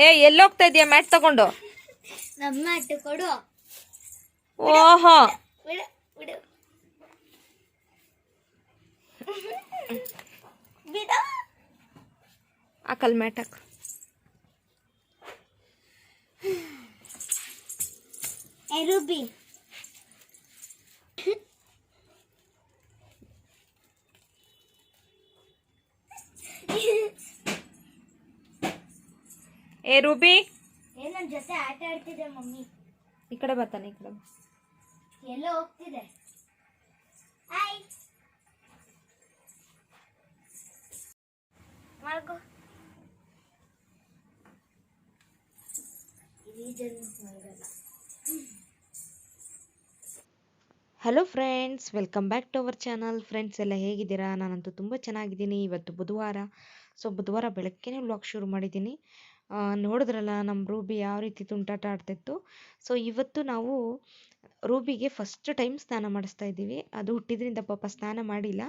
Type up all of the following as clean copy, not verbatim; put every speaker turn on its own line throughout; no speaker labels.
ಏ ಎಲ್ಲೋಗ್ತಾ ಇದೀಯ ಮ್ಯಾಟ್ ತಗೊಂಡು?
ನಮ್ಮ ಮ್ಯಾಟ್ ಕೊಡು.
ಓಹೋ
ಬಿಡು ಬಿಡು ಬಿಡು.
ಹಾಕಲ್ ಮ್ಯಾಟ್ ಹಾಕು.
ಏ ರೂಬಿ
ಏ ರೂಬಿ
ನನ್ನ ಜೊತೆ ಆಟ ಆಡ್ತಿದೆ ಮಮ್ಮಿ.
ಈ ಕಡೆ ಬರ್ತಾನೆ, ಈ ಕಡೆ
ಎಲ್ಲೋ ಹೋಗ್ತಿದೆ. ಹಾಯ್ ಮಾಡ್ಕೋ.
Hello friends, welcome back to our channel. Friends ಎಲ್ಲ ಹೇಗಿದ್ದೀರಾ? ನಾನಂತೂ ತುಂಬ ಚೆನ್ನಾಗಿದ್ದೀನಿ. ಇವತ್ತು ಬುಧವಾರ, ಸೊ ಬುಧವಾರ ಬೆಳಗ್ಗೆನೇ ವ್ಲಾಗ್ ಶುರು ಮಾಡಿದ್ದೀನಿ. ನೋಡಿದ್ರಲ್ಲ ನಮ್ಮ ರೂಬಿ ಯಾವ ರೀತಿ ತುಂಟಾಟ ಆಡ್ತಿತ್ತು. ಸೊ ಇವತ್ತು ನಾವು ರೂಬಿಗೆ ಫಸ್ಟ್ ಟೈಮ್ ಸ್ನಾನ ಮಾಡಿಸ್ತಾ ಇದ್ದೀವಿ. ಅದು ಹುಟ್ಟಿದ್ರಿಂದ ಪಾಪ ಸ್ನಾನ ಮಾಡಿಲ್ಲ,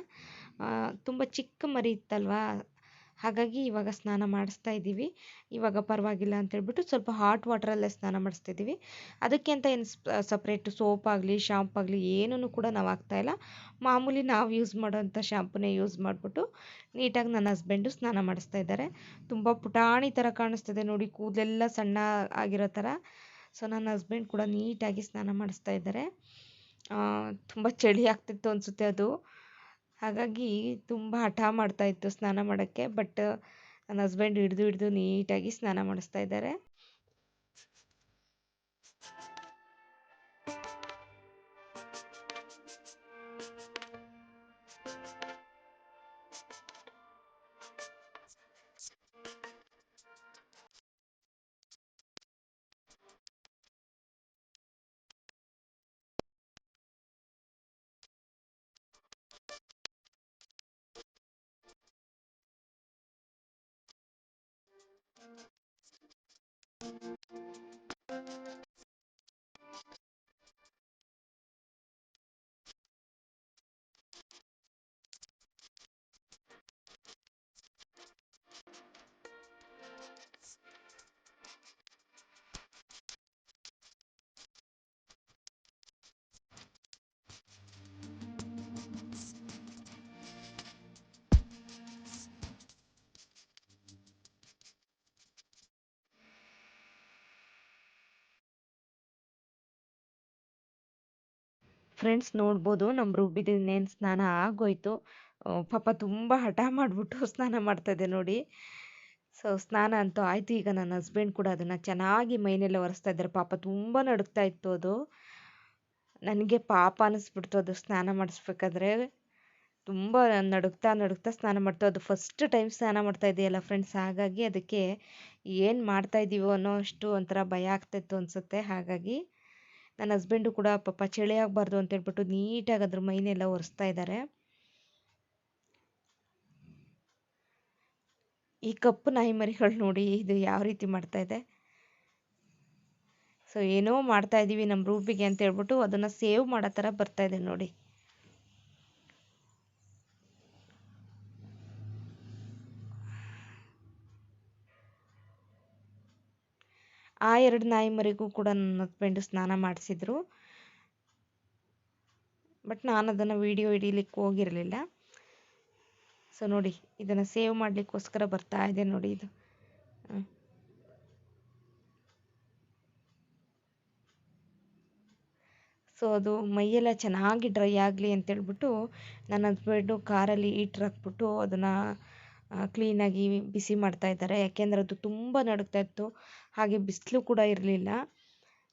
ತುಂಬ ಚಿಕ್ಕ ಮರಿ ಇತ್ತಲ್ವಾ, ಹಾಗಾಗಿ ಇವಾಗ ಸ್ನಾನ ಮಾಡಿಸ್ತಾ ಇದ್ದೀವಿ. ಇವಾಗ ಪರವಾಗಿಲ್ಲ ಅಂತೇಳ್ಬಿಟ್ಟು ಸ್ವಲ್ಪ ಹಾಟ್ ವಾಟರಲ್ಲೇ ಸ್ನಾನ ಮಾಡಿಸ್ತಾ ಇದ್ದೀವಿ. ಅದಕ್ಕೆ ಅಂತ ಏನು ಸಪ್ರೇಟು ಸೋಪ್ ಆಗಲಿ ಶಾಂಪು ಆಗಲಿ ಏನೂ ಕೂಡ ನಾವು ಹಾಕ್ತಾಯಿಲ್ಲ. ಮಾಮೂಲಿ ನಾವು ಯೂಸ್ ಮಾಡೋಂಥ ಶಾಂಪುನೇ ಯೂಸ್ ಮಾಡಿಬಿಟ್ಟು ನೀಟಾಗಿ ನನ್ನ ಹಸ್ಬೆಂಡು ಸ್ನಾನ ಮಾಡಿಸ್ತಾ ಇದ್ದಾರೆ. ತುಂಬ ಪುಟಾಣಿ ಥರ ಕಾಣಿಸ್ತದೆ ನೋಡಿ, ಕೂದಲೆಲ್ಲ ಸಣ್ಣ ಆಗಿರೋ ಥರ. ಸೊ ನನ್ನ ಹಸ್ಬೆಂಡ್ ಕೂಡ ನೀಟಾಗಿ ಸ್ನಾನ ಮಾಡಿಸ್ತಾ ಇದ್ದಾರೆ. ತುಂಬ ಚಳಿ ಆಗ್ತಿತ್ತು ಅನಿಸುತ್ತೆ ಅದು, ಹಾಗಾಗಿ ತುಂಬ ಹಠ ಮಾಡ್ತಾಯಿತ್ತು ಸ್ನಾನ ಮಾಡೋಕ್ಕೆ. ಬಟ್ ನನ್ನ ಹಸ್ಬೆಂಡ್ ಹಿಡಿದು ನೀಟಾಗಿ ಸ್ನಾನ ಮಾಡಿಸ್ತಾ ಇದ್ದಾರೆ. ಫ್ರೆಂಡ್ಸ್ ನೋಡ್ಬೋದು, ನಮ್ಮ ರೂಬಿದು ಇನ್ನೇನು ಸ್ನಾನ ಆಗೋಯ್ತು. ಪಾಪ ತುಂಬ ಹಠ ಮಾಡಿಬಿಟ್ಟು ಸ್ನಾನ ಮಾಡ್ತಾಯಿದ್ದೆ ನೋಡಿ. ಸೊ ಸ್ನಾನ ಅಂತೂ ಆಯಿತು. ಈಗ ನನ್ನ ಹಸ್ಬೆಂಡ್ ಕೂಡ ಅದನ್ನು ಚೆನ್ನಾಗಿ ಮೈನೆಲ್ಲ ಒರೆಸ್ತಾ ಇದ್ದಾರೆ. ಪಾಪ ತುಂಬ ನಡುಗ್ತಾ ಇತ್ತು ಅದು. ನನಗೆ ಪಾಪ ಅನ್ನಿಸ್ಬಿಡ್ತು ಅದು ಸ್ನಾನ ಮಾಡಿಸ್ಬೇಕಾದ್ರೆ. ತುಂಬ ನಡುಗ್ತಾ ಸ್ನಾನ ಮಾಡ್ತು. ಅದು ಫಸ್ಟ್ ಟೈಮ್ ಸ್ನಾನ ಮಾಡ್ತಾ ಇದೆಯಲ್ಲ ಫ್ರೆಂಡ್ಸ್, ಹಾಗಾಗಿ ಅದಕ್ಕೆ ಏನು ಮಾಡ್ತಾ ಇದ್ದೀವೋ ಅನ್ನೋ ಅಷ್ಟು ಒಂಥರ ಭಯ ಆಗ್ತಾಯಿತ್ತು ಅನಿಸುತ್ತೆ. ಹಾಗಾಗಿ ನನ್ನ ಹಸ್ಬೆಂಡು ಕೂಡ ಪಾಪ ಚಳಿ ಆಗಬಾರ್ದು ಅಂತೇಳ್ಬಿಟ್ಟು ನೀಟಾಗಿ ಅದ್ರ ಮೈನೆಲ್ಲ ಒರೆಸ್ತಾ ಇದ್ದಾರೆ. ಈ ಕಪ್ಪು ನಾಯಿ ಮರಿಗಳು ನೋಡಿ ಇದು ಯಾವ ರೀತಿ ಮಾಡ್ತಾ ಇದೆ. ಸೊ ಏನೋ ಮಾಡ್ತಾ ಇದ್ದೀವಿ ನಮ್ಮ ರೂಬಿಗೆ ಅಂತ ಹೇಳ್ಬಿಟ್ಟು ಅದನ್ನು ಸೇವ್ ಮಾಡೋ ಥರ ಬರ್ತಾ ಇದೆ ನೋಡಿ. ಆ 2 ನಾಯಿ ಮರಿಗೂ ಕೂಡ ನನ್ನ ಹಸ್ಬೆಂಡು ಸ್ನಾನ ಮಾಡಿಸಿದ್ರು. ಬಟ್ ನಾನು ಅದನ್ನು ವಿಡಿಯೋ ಹಿಡೀಲಿಕ್ಕೆ ಹೋಗಿರಲಿಲ್ಲ. ಸೊ ನೋಡಿ, ಇದನ್ನು ಸೇವ್ ಮಾಡಲಿಕ್ಕೋಸ್ಕರ ಬರ್ತಾ ಇದೆ ನೋಡಿ ಇದು. ಸೊ ಅದು ಮೈಯೆಲ್ಲ ಚೆನ್ನಾಗಿ ಡ್ರೈ ಆಗಲಿ ಅಂತೇಳ್ಬಿಟ್ಟು ನನ್ನ ಹಸ್ಬೆಂಡು ಕಾರಲ್ಲಿ ಹೀಟ್ರ್ ಹಾಕ್ಬಿಟ್ಟು ಅದನ್ನು ಕ್ಲೀನಾಗಿ ಬಿಸಿ ಮಾಡ್ತಾ ಇದ್ದಾರೆ. ಯಾಕೆಂದರೆ ಅದು ತುಂಬ ನಡುಗ್ತಾ ಇತ್ತು, ಹಾಗೆ ಬಿಸಿಲು ಕೂಡ ಇರಲಿಲ್ಲ.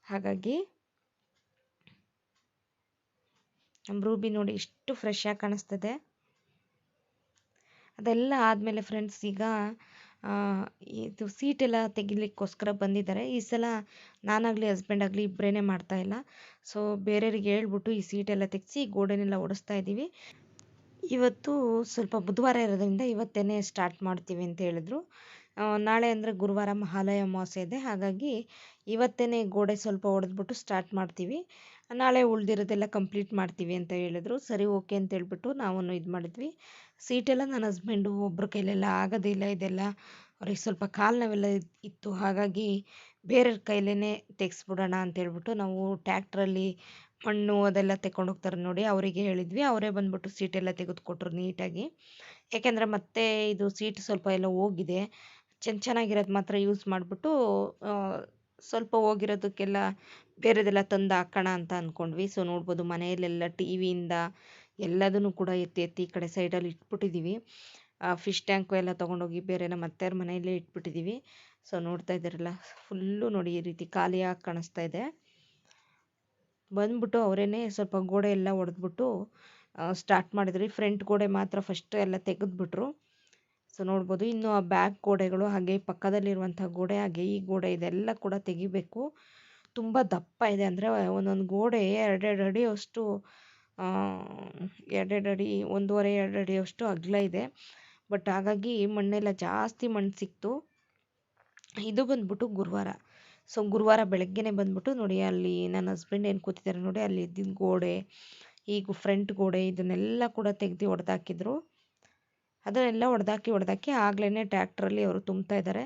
ಹಾಗಾಗಿ ನಮ್ಮ ರೂಬಿ ನೋಡಿ ಎಷ್ಟು ಫ್ರೆಶ್ ಆಗಿ ಕಾಣಿಸ್ತದೆ. ಅದೆಲ್ಲ ಆದಮೇಲೆ ಫ್ರೆಂಡ್ಸ್ ಈಗ ಇದು ಸೀಟೆಲ್ಲ ತೆಗಿಲಿಕ್ಕೋಸ್ಕರ ಬಂದಿದ್ದಾರೆ. ಈ ಸಲ ನಾನಾಗಲಿ ಹಸ್ಬೆಂಡ್ ಆಗಲಿ ಇಬ್ಬರೇ ಮಾಡ್ತಾಯಿಲ್ಲ. ಸೊ ಬೇರೆಯವ್ರಿಗೆ ಹೇಳ್ಬಿಟ್ಟು ಈ ಸೀಟೆಲ್ಲ ತೆಗೆಸಿ ಗೋಡೆನೆಲ್ಲ ಓಡಿಸ್ತಾ ಇದ್ದೀವಿ. ಇವತ್ತು ಸ್ವಲ್ಪ ಬುಧವಾರ ಇರೋದ್ರಿಂದ ಇವತ್ತೇ ಸ್ಟಾರ್ಟ್ ಮಾಡ್ತೀವಿ ಅಂತ ಹೇಳಿದ್ರು. ನಾಳೆ ಅಂದರೆ ಗುರುವಾರ ಮಹಾಲಯ ಅಮಾವಾಸ್ಯೆ ಇದೆ, ಹಾಗಾಗಿ ಇವತ್ತೇ ಗೋಡೆ ಸ್ವಲ್ಪ ಹೊಡೆದ್ಬಿಟ್ಟು ಸ್ಟಾರ್ಟ್ ಮಾಡ್ತೀವಿ. ನಾಳೆ ಉಳಿದಿರೋದೆಲ್ಲ ಕಂಪ್ಲೀಟ್ ಮಾಡ್ತೀವಿ ಅಂತ ಹೇಳಿದ್ರು. ಸರಿ ಓಕೆ ಅಂತ ಹೇಳ್ಬಿಟ್ಟು ನಾವು ಇದು ಮಾಡಿದ್ವಿ. ಸೀಟೆಲ್ಲ ನನ್ನ ಹಸ್ಬೆಂಡು ಒಬ್ಬರ ಕೈಲೆಲ್ಲ ಆಗೋದಿಲ್ಲ ಇದೆಲ್ಲ ಅವ್ರಿಗೆ ಸ್ವಲ್ಪ ಕಾಲು ನೋವೆಲ್ಲ ಇತ್ತು. ಹಾಗಾಗಿ ಬೇರೆಯವ್ರ ಕೈಲೇ ತೆಗೆಸ್ಬಿಡೋಣ ಅಂತ ಹೇಳ್ಬಿಟ್ಟು ನಾವು ಟ್ಯಾಕ್ಟ್ರಲ್ಲಿ ಮಣ್ಣು ಅದೆಲ್ಲ ತೆಕ್ಕೊಂಡು ಹೋಗ್ತಾರೆ ನೋಡಿ, ಅವರಿಗೆ ಹೇಳಿದ್ವಿ. ಅವರೇ ಬಂದ್ಬಿಟ್ಟು ಸೀಟೆಲ್ಲ ತೆಗೆದುಕೊಟ್ರು ನೀಟಾಗಿ. ಯಾಕೆಂದರೆ ಮತ್ತೆ ಇದು ಸೀಟ್ ಸ್ವಲ್ಪ ಎಲ್ಲ ಹೋಗಿದೆ. ಚೆನ್ನಾಗಿರೋದು ಮಾತ್ರ ಯೂಸ್ ಮಾಡಿಬಿಟ್ಟು ಸ್ವಲ್ಪ ಹೋಗಿರೋದಕ್ಕೆಲ್ಲ ಬೇರೆದೆಲ್ಲ ತಂದು ಹಾಕೋಣ ಅಂತ ಅಂದ್ಕೊಂಡ್ವಿ. ಸೊ ನೋಡ್ಬೋದು ಮನೆಯಲ್ಲೆಲ್ಲ ಟಿ ವಿಯಿಂದ ಎಲ್ಲದನ್ನು ಕೂಡ ಎತ್ತಿ ಎತ್ತಿ ಈ ಕಡೆ ಸೈಡಲ್ಲಿ ಇಟ್ಬಿಟ್ಟಿದ್ದೀವಿ. ಫಿಶ್ ಟ್ಯಾಂಕು ಎಲ್ಲ ತೊಗೊಂಡೋಗಿ ಬೇರೆ ನಮ್ಮ ಅತ್ತೆಯವ್ರ ಮನೆಯಲ್ಲೇ ಇಟ್ಬಿಟ್ಟಿದ್ದೀವಿ. ಸೊ ನೋಡ್ತಾ ಇದ್ದೀರಲ್ಲ, ಫುಲ್ಲು ನೋಡಿ ಈ ರೀತಿ ಖಾಲಿಯಾಗಿ ಕಾಣಿಸ್ತಾ ಇದೆ. ಬಂದ್ಬಿಟ್ಟು ಅವರೇನೆ ಸ್ವಲ್ಪ ಗೋಡೆ ಎಲ್ಲ ಹೊಡೆದ್ಬಿಟ್ಟು ಸ್ಟಾರ್ಟ್ ಮಾಡಿದ್ರಿ. ಫ್ರಂಟ್ ಗೋಡೆ ಮಾತ್ರ ಫಸ್ಟ್ ಎಲ್ಲ ತೆಗೆದ್ಬಿಟ್ರು. ಸೊ ನೋಡ್ಬೋದು, ಇನ್ನು ಆ ಬ್ಯಾಕ್ ಗೋಡೆಗಳು ಹಾಗೆ ಪಕ್ಕದಲ್ಲಿರುವಂಥ ಗೋಡೆ ಹಾಗೆ ಈ ಗೋಡೆ ಇದೆಲ್ಲ ಕೂಡ ತೆಗಿಬೇಕು. ತುಂಬ ದಪ್ಪ ಇದೆ, ಅಂದರೆ ಒಂದೊಂದು ಗೋಡೆ 2 ಅಡಿ ಅಷ್ಟು, 2 ಅಡಿ 1.5 2 ಅಡಿಯಷ್ಟು ಅಗಲ ಇದೆ. ಬಟ್ ಹಾಗಾಗಿ ಮಣ್ಣೆಲ್ಲ ಜಾಸ್ತಿ ಮಣ್ಣು ಸಿಕ್ತು. ಇದು ಬಂದ್ಬಿಟ್ಟು ಗುರುವಾರ. ಸೊ ಗುರುವಾರ ಬೆಳಗ್ಗೆನೆ ಬಂದ್ಬಿಟ್ಟು ನೋಡಿ, ಅಲ್ಲಿ ನನ್ನ ಹಸ್ಬೆಂಡ್ ಏನು ಕೂತಿದ್ದಾರೆ ನೋಡಿ, ಅಲ್ಲಿ ಇದ್ದಿದ್ದ ಗೋಡೆ, ಈಗ ಫ್ರಂಟ್ ಗೋಡೆ ಇದನ್ನೆಲ್ಲ ಕೂಡ ತೆಗೆದು ಹೊಡೆದಾಕಿದ್ರು. ಅದನ್ನೆಲ್ಲ ಹೊಡೆದಾಕಿ ಆಗ್ಲೇ ಟ್ಯಾಕ್ಟ್ರಲ್ಲಿ ಅವರು ತುಂಬ್ತಾ ಇದ್ದಾರೆ.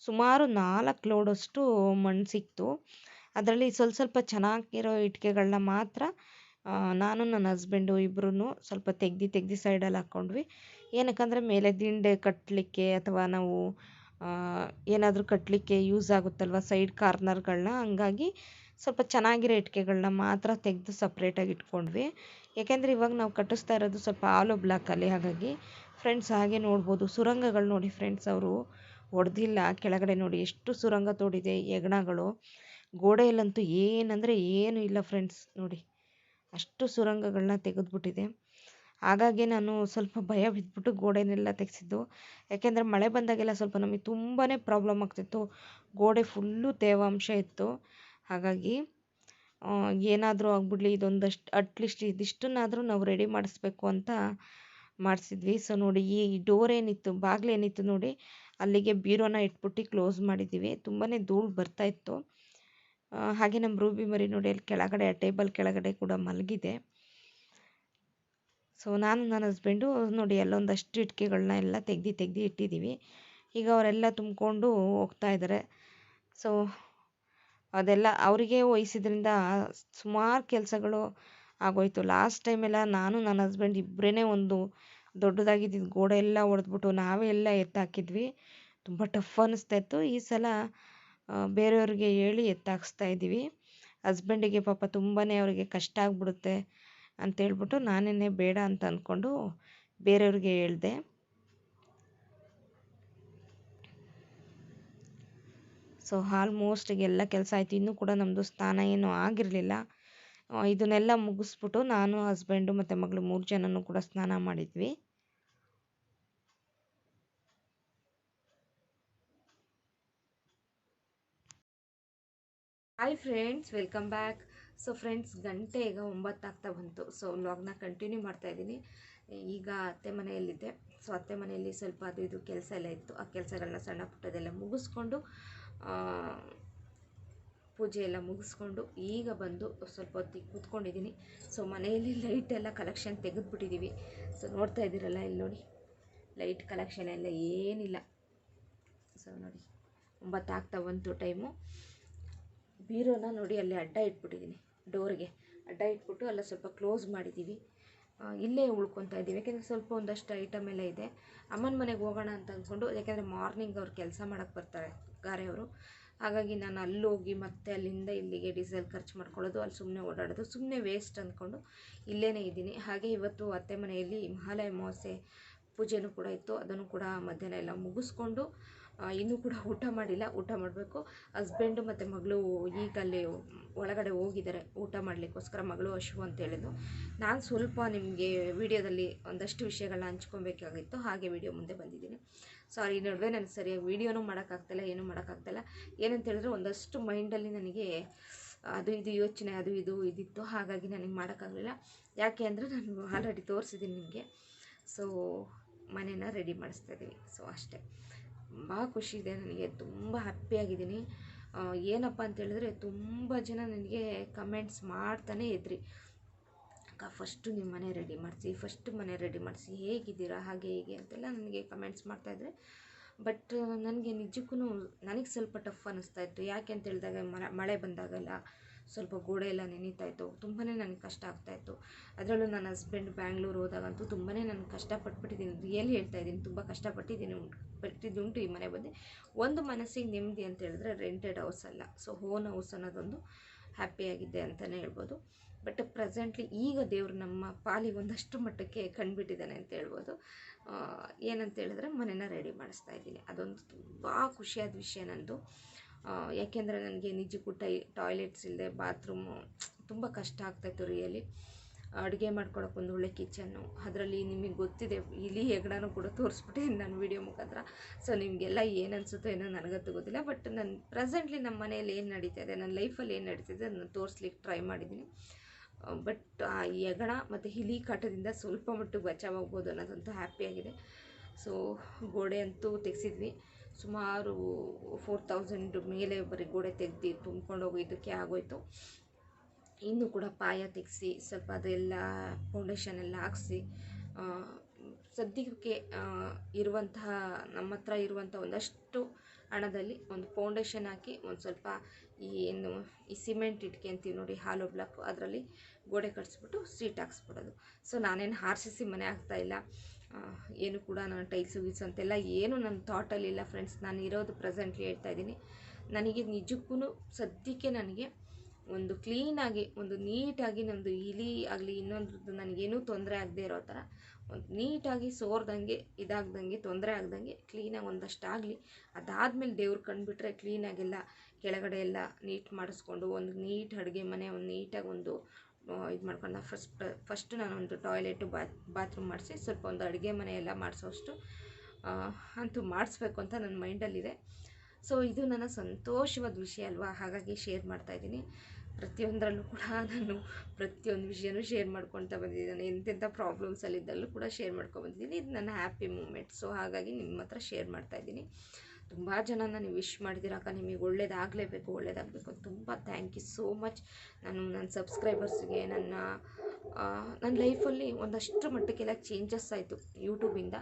ಸುಮಾರು 4 ಲೋಡಷ್ಟು ಮಣ್ಣು ಸಿಕ್ತು. ಅದರಲ್ಲಿ ಸ್ವಲ್ಪ ಚೆನ್ನಾಗಿರೋ ಇಟ್ಟಿಗೆಗಳನ್ನ ಮಾತ್ರ ನಾನು ನನ್ನ ಹಸ್ಬೆಂಡು ಇಬ್ಬರೂ ಸ್ವಲ್ಪ ತೆಗ್ದು ಸೈಡಲ್ಲಿ ಹಾಕ್ಕೊಂಡ್ವಿ. ಏನಕ್ಕಂದರೆ ಮೇಲೆ ದಿಂಡೆ ಕಟ್ಟಲಿಕ್ಕೆ ಅಥವಾ ನಾವು ಏನಾದರೂ ಕಟ್ಟಲಿಕ್ಕೆ ಯೂಸ್ ಆಗುತ್ತಲ್ವ ಸೈಡ್ ಕಾರ್ನರ್ಗಳನ್ನ. ಹಂಗಾಗಿ ಸ್ವಲ್ಪ ಚೆನ್ನಾಗಿರೋ ಇಟ್ಟಿಗೆಗಳನ್ನ ಮಾತ್ರ ತೆಗೆದು ಸಪ್ರೇಟಾಗಿ ಇಟ್ಕೊಂಡ್ವಿ. ಯಾಕೆಂದರೆ ಇವಾಗ ನಾವು ಕಟ್ಟಿಸ್ತಾ ಇರೋದು ಸ್ವಲ್ಪ ಆಲೋ ಬ್ಲಾಕಲ್ಲಿ. ಹಾಗಾಗಿ ಫ್ರೆಂಡ್ಸ್ ಹಾಗೆ ನೋಡ್ಬೋದು, ಸುರಂಗಗಳು ನೋಡಿ ಫ್ರೆಂಡ್ಸ್, ಅವರು ಹೊಡೆದಿಲ್ಲ. ಕೆಳಗಡೆ ನೋಡಿ ಎಷ್ಟು ಸುರಂಗ ತೋಡಿದೆ ಹೆಗ್ಣಗಳು. ಗೋಡೆಯಲ್ಲಂತೂ ಏನಂದರೆ ಏನು ಇಲ್ಲ ಫ್ರೆಂಡ್ಸ್, ನೋಡಿ ಅಷ್ಟು ಸುರಂಗಗಳನ್ನ ತೆಗೆದುಬಿಟ್ಟಿದೆ. ಹಾಗಾಗಿ ನಾನು ಸ್ವಲ್ಪ ಭಯ ಬಿದ್ದುಬಿಟ್ಟು ಗೋಡೆನೆಲ್ಲ ತೆಗೆಸಿದ್ದು. ಯಾಕೆಂದರೆ ಮಳೆ ಬಂದಾಗೆಲ್ಲ ಸ್ವಲ್ಪ ನಮಗೆ ತುಂಬಾ ಪ್ರಾಬ್ಲಮ್ ಆಗ್ತಿತ್ತು. ಗೋಡೆ ಫುಲ್ಲು ತೇವಾಂಶ ಇತ್ತು. ಹಾಗಾಗಿ ಏನಾದರೂ ಆಗ್ಬಿಡ್ಲಿ, ಇದೊಂದಷ್ಟು ಅಟ್ಲೀಸ್ಟ್ ಇದಿಷ್ಟನ್ನಾದರೂ ನಾವು ರೆಡಿ ಮಾಡಿಸ್ಬೇಕು ಅಂತ ಮಾಡಿಸಿದ್ವಿ. ಸೊ ನೋಡಿ, ಈ ಡೋರ್ ಏನಿತ್ತು, ಬಾಗಿಲೇನಿತ್ತು ನೋಡಿ, ಅಲ್ಲಿಗೆ ಬೀರೋನ ಇಟ್ಬಿಟ್ಟು ಕ್ಲೋಸ್ ಮಾಡಿದ್ದೀವಿ. ತುಂಬಾ ಧೂಳು ಬರ್ತಾಯಿತ್ತು. ಹಾಗೆ ನಮ್ಮ ರೂಬಿ ಮರಿ ನೋಡಿ ಅಲ್ಲಿ ಕೆಳಗಡೆ ಟೇಬಲ್ ಕೆಳಗಡೆ ಕೂಡ ಮಲಗಿದೆ. ಸೊ ನಾನು ನನ್ನ ಹಸ್ಬೆಂಡು ನೋಡಿ ಅಲ್ಲೊಂದಷ್ಟು ಇಟ್ಟಿಗೆಗಳನ್ನ ಎಲ್ಲ ತೆಗ್ದು ಇಟ್ಟಿದ್ದೀವಿ. ಈಗ ಅವರೆಲ್ಲ ತುಂಬಿಕೊಂಡು ಹೋಗ್ತಾ ಇದ್ದಾರೆ. ಸೊ ಅದೆಲ್ಲ ಅವರಿಗೆ ವಹಿಸಿದ್ರಿಂದ ಸುಮಾರು ಕೆಲಸಗಳು ಆಗೋಯ್ತು. ಲಾಸ್ಟ್ ಟೈಮೆಲ್ಲ ನಾನು ನನ್ನ ಹಸ್ಬೆಂಡ್ ಇಬ್ಬರೇ ಒಂದು ದೊಡ್ಡದಾಗಿದ್ದಿದ್ದು ಗೋಡೆ ಎಲ್ಲ ಹೊಡೆದ್ಬಿಟ್ಟು ನಾವೇ ಎಲ್ಲ ಎತ್ತಾಕಿದ್ವಿ. ತುಂಬ ಟಫ್ ಅನ್ನಿಸ್ತಾ ಇತ್ತು. ಈ ಸಲ ಬೇರೆಯವ್ರಿಗೆ ಹೇಳಿ ಎತ್ತಾಕಿಸ್ತಾ ಇದ್ದೀವಿ. ಹಸ್ಬೆಂಡಿಗೆ ಪಾಪ ತುಂಬಾ ಅವರಿಗೆ ಕಷ್ಟ ಆಗಿಬಿಡುತ್ತೆ ಅಂತೇಳ್ಬಿಟ್ಟು ನಾನೇ ಬೇಡ ಅಂತ ಅಂದ್ಕೊಂಡು ಬೇರೆಯವ್ರಿಗೆ ಹೇಳಿದೆ. ಸೊ ಆಲ್ಮೋಸ್ಟ್ ಎಲ್ಲ ಕೆಲಸ ಆಯಿತು. ಇನ್ನೂ ಕೂಡ ನಮ್ಮದು ಸ್ನಾನ ಏನೂ ಆಗಿರಲಿಲ್ಲ. ಇದನ್ನೆಲ್ಲ ಮುಗಿಸ್ಬಿಟ್ಟು ನಾನು, ಹಸ್ಬೆಂಡು ಮತ್ತು ಮಗಳು 3 ಜನನೂ ಕೂಡ ಸ್ನಾನ ಮಾಡಿದ್ವಿ. Hi friends, welcome back. So friends, ಗಂಟೆ ಈಗ 9 ಆಗ್ತಾ ಬಂತು. ಸೊ ವ್ಲಾಗ್ನ ಕಂಟಿನ್ಯೂ ಮಾಡ್ತಾಯಿದ್ದೀನಿ. ಈಗ ಅತ್ತೆ ಮನೆಯಲ್ಲಿದ್ದೆ. ಸೊ ಅತ್ತೆ ಮನೆಯಲ್ಲಿ ಸ್ವಲ್ಪ ಅದು ಇದು ಕೆಲಸ ಎಲ್ಲ ಇತ್ತು. ಆ ಕೆಲಸಗಳನ್ನ ಸಣ್ಣ ಪುಟ್ಟದೆಲ್ಲ ಮುಗಿಸ್ಕೊಂಡು, ಪೂಜೆ ಎಲ್ಲ ಮುಗಿಸ್ಕೊಂಡು ಈಗ ಬಂದು ಸ್ವಲ್ಪ ಹೊತ್ತಿಗೆ ಕೂತ್ಕೊಂಡಿದ್ದೀನಿ. ಸೊ ಮನೆಯಲ್ಲಿ ಲೈಟ್ ಎಲ್ಲ ಕಲೆಕ್ಷನ್ ತೆಗೆದುಬಿಟ್ಟಿದ್ದೀವಿ. ಸೊ ನೋಡ್ತಾ ಇದ್ದೀರಲ್ಲ, ಇಲ್ಲಿ ನೋಡಿ ಲೈಟ್ ಕಲೆಕ್ಷನ್ ಎಲ್ಲ ಏನಿಲ್ಲ. ಸೊ ನೋಡಿ 9 ಆಗ್ತಾ ಬಂತು ಟೈಮು. ಬೀರೋನ ನೋಡಿ ಅಲ್ಲಿ ಅಡ್ಡ ಇಟ್ಬಿಟ್ಟಿದ್ದೀನಿ, ಡೋರ್ಗೆ ಅಡ್ಡ ಇಟ್ಬಿಟ್ಟು ಎಲ್ಲ ಸ್ವಲ್ಪ ಕ್ಲೋಸ್ ಮಾಡಿದ್ದೀವಿ. ಇಲ್ಲೇ ಉಳ್ಕೊತಾ ಇದ್ದೀವಿ. ಯಾಕೆಂದರೆ ಸ್ವಲ್ಪ ಒಂದಷ್ಟು ಐಟಮ್ ಎಲ್ಲ ಇದೆ. ಅಮ್ಮನ ಮನೆಗೆ ಹೋಗೋಣ ಅಂತ ಅಂದ್ಕೊಂಡು, ಯಾಕೆಂದರೆ ಮಾರ್ನಿಂಗ್ ಅವ್ರು ಕೆಲಸ ಮಾಡೋಕ್ಕೆ ಬರ್ತಾರೆ ಗಾರೆಯವರು. ಹಾಗಾಗಿ ನಾನು ಅಲ್ಲೋಗಿ ಮತ್ತೆ ಅಲ್ಲಿಂದ ಇಲ್ಲಿಗೆ ಡೀಸೆಲ್ ಖರ್ಚು ಮಾಡ್ಕೊಳ್ಳೋದು, ಅಲ್ಲಿ ಸುಮ್ಮನೆ ಓಡಾಡೋದು ಸುಮ್ಮನೆ ವೇಸ್ಟ್ ಅಂದ್ಕೊಂಡು ಇಲ್ಲೇ ಇದ್ದೀನಿ. ಹಾಗೆ ಇವತ್ತು ಅತ್ತೆ ಮನೆಯಲ್ಲಿ ಮಹಾಲಯ ಅಮಾವಾಸ್ಯೆ ಪೂಜೆನೂ ಕೂಡ ಇತ್ತು. ಅದನ್ನು ಕೂಡ ಮಧ್ಯಾಹ್ನ ಎಲ್ಲ ಮುಗಿಸ್ಕೊಂಡು ಇನ್ನೂ ಕೂಡ ಊಟ ಮಾಡಿಲ್ಲ, ಊಟ ಮಾಡಬೇಕು. ಹಸ್ಬೆಂಡು ಮತ್ತು ಮಗಳು ಈಗ ಅಲ್ಲಿ ಒಳಗಡೆ ಹೋಗಿದ್ದಾರೆ ಊಟ ಮಾಡಲಿಕ್ಕೋಸ್ಕರ. ಮಗಳು ಹಶು ಅಂತ ಹೇಳಿದ್ದು. ನಾನು ಸ್ವಲ್ಪ ನಿಮಗೆ ವಿಡಿಯೋದಲ್ಲಿ ಒಂದಷ್ಟು ವಿಷಯಗಳನ್ನ ಹಂಚ್ಕೊಬೇಕಾಗಿತ್ತು, ಹಾಗೆ ವಿಡಿಯೋ ಮುಂದೆ ಬಂದಿದ್ದೀನಿ. ಸಾರಿ, ನಡುವೆ ನನಗೆ ಸರಿಯಾಗಿ ವೀಡಿಯೋನೂ ಮಾಡೋಕ್ಕಾಗ್ತಾಯಿಲ್ಲ, ಏನೂ ಮಾಡೋಕ್ಕಾಗ್ತಾಯಿಲ್ಲ. ಏನಂತ ಹೇಳಿದ್ರೆ ಒಂದಷ್ಟು ಮೈಂಡಲ್ಲಿ ನನಗೆ ಅದು ಇದು ಯೋಚನೆ, ಅದು ಇದು ಇದಿತ್ತು. ಹಾಗಾಗಿ ನನಗೆ ಮಾಡೋಕ್ಕಾಗಲಿಲ್ಲ. ಯಾಕೆ ಅಂದರೆ ನಾನು ಆಲ್ರೆಡಿ ತೋರಿಸಿದ್ದೀನಿ ನಿಮಗೆ. ಸೊ ಮನೇನ ರೆಡಿ ಮಾಡಿಸ್ತಾ ಇದ್ದೀವಿ. ಸೊ ಅಷ್ಟೇ. ತುಂಬ ಖುಷಿ ಇದೆ ನನಗೆ, ತುಂಬ ಹ್ಯಾಪಿಯಾಗಿದ್ದೀನಿ. ಏನಪ್ಪ ಅಂತೇಳಿದ್ರೆ ತುಂಬ ಜನ ನನಗೆ ಕಮೆಂಟ್ಸ್ ಮಾಡ್ತಾನೇ ಇದ್ರಿ, ಅಕ್ಕ ಫಸ್ಟು ನಿಮ್ಮ ಮನೆ ರೆಡಿ ಮಾಡಿಸಿ, ಫಸ್ಟು ಮನೆ ರೆಡಿ ಮಾಡಿಸಿ, ಹೇಗಿದ್ದೀರಾ ಹಾಗೆ ಹೀಗೆ ಅಂತೆಲ್ಲ ನನಗೆ ಕಮೆಂಟ್ಸ್ ಮಾಡ್ತಾಯಿದ್ರೆ ಬಟ್ ನನಗೆ ನಿಜಕ್ಕೂ ನನಗೆ ಸ್ವಲ್ಪ ಟಫ್ ಅನ್ನಿಸ್ತಾ ಇತ್ತು. ಯಾಕೆ ಅಂತ ಹೇಳಿದಾಗ ಮಳೆ ಬಂದಾಗೆಲ್ಲ ಸ್ವಲ್ಪ ಗೋಡೆ ಎಲ್ಲ ನೆನೀತಾ ಇತ್ತು, ತುಂಬಾ ನನಗೆ ಕಷ್ಟ ಆಗ್ತಾಯಿತ್ತು. ಅದರಲ್ಲೂ ನನ್ನ ಹಸ್ಬೆಂಡ್ ಬ್ಯಾಂಗ್ಳೂರು ಹೋದಾಗಂತೂ ತುಂಬಾ ನಾನು ಕಷ್ಟಪಟ್ಬಿಟ್ಟಿದ್ದೀನಿ, ರಿಯಲಿ ಹೇಳ್ತಾ ಇದ್ದೀನಿ, ತುಂಬ ಪಟ್ಟಿದ್ದುಂಟು ಈ ಮನೆ ಬಂದು. ಒಂದು ಮನಸ್ಸಿಗೆ ನೆಮ್ಮದಿ ಅಂತ ಹೇಳಿದ್ರೆ ರೆಂಟೆಡ್ ಹೌಸ್ ಅಲ್ಲ, ಸೊ ಓನ್ ಹೌಸ್ ಅನ್ನೋದೊಂದು ಹ್ಯಾಪಿಯಾಗಿದ್ದೆ ಅಂತಲೇ ಹೇಳ್ಬೋದು. ಬಟ್ ಪ್ರೆಸೆಂಟ್ಲಿ ಈಗ ದೇವರು ನಮ್ಮ ಪಾಲಿಗೆ ಒಂದಷ್ಟು ಮಟ್ಟಕ್ಕೆ ಕಂಡುಬಿಟ್ಟಿದ್ದಾನೆ ಅಂತ ಹೇಳ್ಬೋದು. ಏನಂತ ಹೇಳಿದ್ರೆ ಮನೆನ ರೆಡಿ ಮಾಡಿಸ್ತಾ ಇದ್ದೀನಿ. ಅದೊಂದು ತುಂಬ ಖುಷಿಯಾದ ವಿಷಯ ನಂದು. ಯಾಕೆಂದರೆ ನನಗೆ ನಿಜಕ್ಕೂ ಟಾಯ್ಲೆಟ್ಸ್ ಇಲ್ಲದೆ ಬಾತ್ರೂಮು ತುಂಬ ಕಷ್ಟ ಆಗ್ತಾಯಿತ್ತು ರಿಯಲಿ. ಅಡುಗೆ ಮಾಡ್ಕೊಳಕ್ಕೆ ಒಂದು ಒಳ್ಳೆ ಕಿಚನ್ನು, ಅದರಲ್ಲಿ ನಿಮಗೆ ಗೊತ್ತಿದೆ ಇಲಿ ಹೆಗ್ಣನೂ ಕೂಡ ತೋರಿಸ್ಬಿಟ್ಟಿದ್ದೀನಿ ನಾನು ವೀಡಿಯೋ ಮುಖಾಂತರ. ಸೊ ನಿಮಗೆಲ್ಲ ಏನು ಅನಿಸುತ್ತೋ ಏನೋ ನನಗಂತೂ ಗೊತ್ತಿಲ್ಲ. ಬಟ್ ನಾನು ಪ್ರೆಸೆಂಟ್ಲಿ ನಮ್ಮ ಮನೇಲಿ ಏನು ನಡೀತಾ ಇದೆ, ನನ್ನ ಲೈಫಲ್ಲಿ ಏನು ನಡೀತಿದೆ ಅದನ್ನು ತೋರಿಸ್ಲಿಕ್ಕೆ ಟ್ರೈ ಮಾಡಿದ್ದೀನಿ. ಬಟ್ ಆ ಹೆಗಣ ಮತ್ತು ಇಲಿ ಕಾಟದಿಂದ ಸ್ವಲ್ಪ ಮಟ್ಟಿಗೆ ಬಚಾವಾಗ್ಬೋದು ಅನ್ನೋದಂತೂ ಹ್ಯಾಪಿಯಾಗಿದೆ. ಸೊ ಗೋಡೆ ಅಂತೂ ತೆಗೆಸಿದ್ವಿ, ಸುಮಾರು 4000 ಮೇಲೆ ಬರೀ ಗೋಡೆ ತೆಗೆದು ತುಂಬ್ಕೊಂಡು ಹೋಗೋದಕ್ಕೆ ಆಗೋಯ್ತು. ಇನ್ನೂ ಕೂಡ ಪಾಯ ತೆಗೆಸಿ ಸ್ವಲ್ಪ ಅದೆಲ್ಲ ಫೌಂಡೇಶನ್ ಎಲ್ಲ ಹಾಕ್ಸಿ ಸದ್ಯಕ್ಕೆ ಇರುವಂತಹ ನಮ್ಮ ಹತ್ರ ಇರುವಂಥ ಒಂದಷ್ಟು ಹಣದಲ್ಲಿ ಒಂದು ಫೌಂಡೇಶನ್ ಹಾಕಿ ಒಂದು ಸ್ವಲ್ಪ ಈ ಸಿಮೆಂಟ್ ಇಟ್ಕೆ ಅಂತೀವಿ ನೋಡಿ, ಹಾಲೋ ಬ್ಲಾಕ್, ಅದರಲ್ಲಿ ಗೋಡೆ ಕಟ್ಸ್ಬಿಟ್ಟು ಸೀಟ್ ಹಾಕ್ಸ್ಬಿಡೋದು. ಸೊ ನಾನೇನು RCC ಮನೆ ಆಗ್ತಾಯಿಲ್ಲ, ಏನು ಕೂಡ ನಾನು ಟೈಲ್ಸು ಗೀಸು ಅಂತೆಲ್ಲ ಏನು ನನ್ನ ಥಾಟಲ್ಲಿಲ್ಲ ಫ್ರೆಂಡ್ಸ್. ನಾನು ಇರೋದು ಪ್ರೆಸೆಂಟ್ಲಿ ಹೇಳ್ತಾ ಇದ್ದೀನಿ. ನನಗೆ ನಿಜಕ್ಕೂ ಸದ್ಯಕ್ಕೆ ನನಗೆ ಒಂದು ಕ್ಲೀನಾಗಿ ಒಂದು ನೀಟಾಗಿ ನಮ್ಮದು ಇಲಿ ಆಗಲಿ ಇನ್ನೊಂದು ನನಗೇನೂ ತೊಂದರೆ ಆಗದೆ ಇರೋ ಥರ ಒಂದು ನೀಟಾಗಿ ಸೋರ್ದಂಗೆ ಇದಾಗ್ದಂಗೆ ತೊಂದರೆ ಆಗ್ದಂಗೆ ಕ್ಲೀನಾಗಿ ಒಂದಷ್ಟಾಗಲಿ. ಅದಾದಮೇಲೆ ದೇವ್ರು ಕಂಡುಬಿಟ್ರೆ ಕ್ಲೀನಾಗೆಲ್ಲ ಕೆಳಗಡೆ ಎಲ್ಲ ನೀಟ್ ಮಾಡಿಸ್ಕೊಂಡು ಒಂದು ನೀಟ್ ಅಡುಗೆ ಮನೆ ಒಂದು ನೀಟಾಗಿ ಒಂದು ಇದು ಮಾಡ್ಕೊಂಡು ಫಸ್ಟ್ ನಾನೊಂದು ಟಾಯ್ಲೆಟು ಬಾತ್ರೂಮ್ ಮಾಡಿಸಿ ಸ್ವಲ್ಪ ಒಂದು ಅಡುಗೆ ಮನೆ ಎಲ್ಲ ಮಾಡಿಸೋಷ್ಟು ಅಂತೂ ಮಾಡಿಸ್ಬೇಕು ಅಂತ ನನ್ನ ಮೈಂಡಲ್ಲಿದೆ. ಸೊ ಇದು ನನ್ನ ಸಂತೋಷವಾದ ವಿಷಯ ಅಲ್ವಾ, ಹಾಗಾಗಿ ಶೇರ್ ಮಾಡ್ತಾಯಿದ್ದೀನಿ. ಪ್ರತಿಯೊಂದರಲ್ಲೂ ಕೂಡ ನಾನು ಪ್ರತಿಯೊಂದು ವಿಷಯನೂ ಶೇರ್ ಮಾಡ್ಕೊಳ್ತಾ ಬಂದಿದ್ದೀನಿ. ಎಂತೆಂಥ ಪ್ರಾಬ್ಲಮ್ಸಲ್ಲಿದ್ದಲ್ಲೂ ಕೂಡ ಶೇರ್ ಮಾಡ್ಕೊಬಂದಿದ್ದೀನಿ. ಇದು ನನ್ನ ಹ್ಯಾಪಿ ಮೂಮೆಂಟ್. ಸೊ ಹಾಗಾಗಿ ನಿಮ್ಮ ಹತ್ರ ಶೇರ್ ಮಾಡ್ತಾಯಿದ್ದೀನಿ. ತುಂಬ ಜನ ನನಗೆ ವಿಶ್ ಮಾಡಿದ್ದೀರಕ್ಕ, ನಿಮಗೆ ಒಳ್ಳೇದಾಗಲೇಬೇಕು ಒಳ್ಳೇದಾಗಬೇಕು ಅಂತ. ತುಂಬ ಥ್ಯಾಂಕ್ ಯು ಸೋ ಮಚ್. ನನ್ನ ಸಬ್ಸ್ಕ್ರೈಬರ್ಸ್ಗೆ ನನ್ನ ಲೈಫಲ್ಲಿ ಒಂದಷ್ಟು ಮಟ್ಟಕ್ಕೆಲ್ಲ ಚೇಂಜಸ್ ಆಯಿತು ಯೂಟ್ಯೂಬಿಂದ.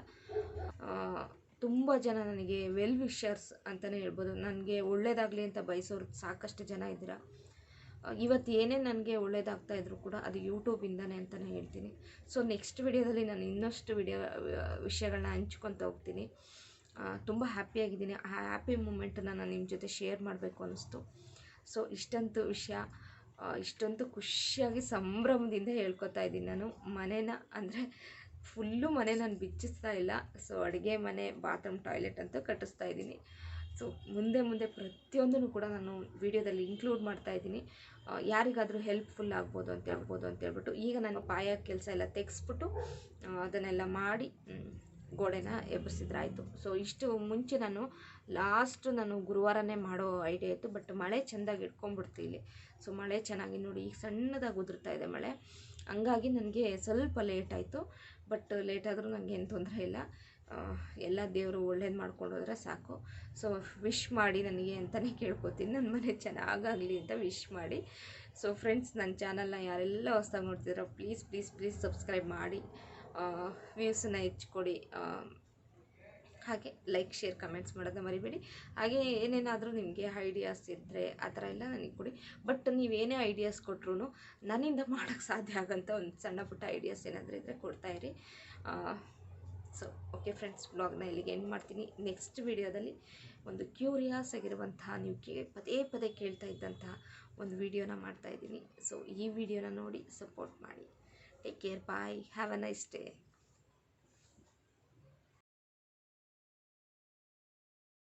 ತುಂಬ ಜನ ನನಗೆ ವೆಲ್ ವಿಷರ್ಸ್ ಅಂತಲೇ ಹೇಳ್ಬೋದು. ನನಗೆ ಒಳ್ಳೇದಾಗಲಿ ಅಂತ ಬಯಸೋರು ಸಾಕಷ್ಟು ಜನ ಇದ್ದೀರಾ. ಇವತ್ತು ಏನೇ ನನಗೆ ಒಳ್ಳೇದಾಗ್ತಾಯಿದ್ರು ಕೂಡ ಅದು ಯೂಟ್ಯೂಬಿಂದನೇ ಅಂತಲೇ ಹೇಳ್ತೀನಿ. ಸೊ ನೆಕ್ಸ್ಟ್ ವಿಡಿಯೋದಲ್ಲಿ ನಾನು ಇನ್ನಷ್ಟು ವಿಷಯಗಳನ್ನ ಹಂಚ್ಕೊತ ಹೋಗ್ತೀನಿ. ತುಂಬ ಹ್ಯಾಪಿಯಾಗಿದ್ದೀನಿ. ಆ ಹ್ಯಾಪಿ ಮೂಮೆಂಟನ್ನು ನಾನು ನಿಮ್ಮ ಜೊತೆ ಶೇರ್ ಮಾಡಬೇಕು ಅನ್ನಿಸ್ತು. ಸೊ ಇಷ್ಟೊಂದು ಖುಷಿಯಾಗಿ ಸಂಭ್ರಮದಿಂದ ಹೇಳ್ಕೊತಾ ಇದ್ದೀನಿ ನಾನು. ಮನೇನ ಅಂದರೆ ಫುಲ್ಲು ಮನೆ ನಾನು ಬಿಚ್ಚಿಸ್ತಾ ಇಲ್ಲ. ಸೊ ಅಡುಗೆ ಮನೆ, ಬಾತ್ರೂಮ್, ಟಾಯ್ಲೆಟ್ ಅಂತೂ ಕಟ್ಟಿಸ್ತಾ ಇದ್ದೀನಿ. ಸೊ ಮುಂದೆ ಪ್ರತಿಯೊಂದನ್ನು ಕೂಡ ನಾನು ವಿಡಿಯೋದಲ್ಲಿ ಇನ್ಕ್ಲೂಡ್ ಮಾಡ್ತಾಯಿದ್ದೀನಿ. ಯಾರಿಗಾದರೂ ಹೆಲ್ಪ್ಫುಲ್ ಆಗ್ಬೋದು ಅಂತ ಹೇಳ್ಬಿಟ್ಟು ಈಗ ನಾನು ಪಾಯ ಕೆಲಸ ಎಲ್ಲ ತೆಗೆಸ್ಬಿಟ್ಟು ಅದನ್ನೆಲ್ಲ ಮಾಡಿ ಗೋಡೆನ ಎಬ್ಬರಿಸಿದ್ರಾಯಿತು. ಸೊ ಇಷ್ಟು ಮುಂಚೆ ನಾನು ಗುರುವಾರನೇ ಮಾಡೋ ಐಡಿಯಾ ಇತ್ತು. ಬಟ್ ಮಳೆ ಚೆಂದಾಗಿ ಇಟ್ಕೊಂಡ್ಬಿಡ್ತು ಇಲ್ಲಿ. ಸೊ ಮಳೆ ಚೆನ್ನಾಗಿ ನೋಡಿ ಈಗ ಸಣ್ಣದಾಗಿ ಉದುರ್ತಾ ಇದೆ ಮಳೆ, ಹಂಗಾಗಿ ನನಗೆ ಸ್ವಲ್ಪ ಲೇಟ್ ಆಯಿತು. ಬಟ್ ಲೇಟಾದರೂ ನನಗೇನು ತೊಂದರೆ ಇಲ್ಲ. ಎಲ್ಲ ದೇವರು ಒಳ್ಳೇದು ಮಾಡ್ಕೊಂಡು ಹೋದರೆ ಸಾಕು. ಸೊ ವಿಶ್ ಮಾಡಿ ನನಗೆ ಅಂತಲೇ ಕೇಳ್ಕೊತೀನಿ, ನನ್ನ ಮನೆ ಚೆನ್ನಾಗಾಗಲಿ ಅಂತ ವಿಶ್ ಮಾಡಿ. ಸೊ ಫ್ರೆಂಡ್ಸ್, ನನ್ನ ಚಾನಲ್ನ ಯಾರೆಲ್ಲ ಹೊಸ್ದಾಗಿ ನೋಡ್ತಿದ್ದೀರೋ ಪ್ಲೀಸ್ ಸಬ್ಸ್ಕ್ರೈಬ್ ಮಾಡಿ, ವ್ಯೂಸನ್ನು ಹೆಚ್ಚಿಕೊಡಿ. ಹಾಗೆ ಲೈಕ್, ಶೇರ್, ಕಮೆಂಟ್ಸ್ ಮಾಡೋದನ್ನ ಮರಿಬೇಡಿ. ಹಾಗೆ ಏನೇನಾದರೂ ನಿಮಗೆ ಐಡಿಯಾಸ್ ಇದ್ದರೆ ಆ ಥರ ಎಲ್ಲ ನನಗೆ ಕೊಡಿ. ಬಟ್ ನೀವೇನೇ ಐಡಿಯಾಸ್ ಕೊಟ್ಟರು ನನ್ನಿಂದ ಮಾಡೋಕ್ಕೆ ಸಾಧ್ಯ ಆಗೋಂಥ ಒಂದು ಸಣ್ಣ ಪುಟ್ಟ ಐಡಿಯಾಸ್ ಏನಾದರೂ ಇದ್ದರೆ ಕೊಡ್ತಾಯಿರಿ. ಸೊ ಓಕೆ ಫ್ರೆಂಡ್ಸ್, ವ್ಲಾಗ್ನ ಇಲ್ಲಿಗೆ ಎಂಡ್ ಮಾಡ್ತೀನಿ. ನೆಕ್ಸ್ಟ್ ವಿಡಿಯೋದಲ್ಲಿ ಒಂದು ಕ್ಯೂರಿಯಸ್ ಆಗಿರುವಂತಹ, ನೀವು ಪದೇ ಕೇಳ್ತಾ ಇದ್ದಂತಹ ಒಂದು ವಿಡಿಯೋನ ಮಾಡ್ತಾಯಿದ್ದೀನಿ. ಸೊ ಈ ವಿಡಿಯೋನ ನೋಡಿ ಸಪೋರ್ಟ್ ಮಾಡಿ. Take care, bye, have a nice day.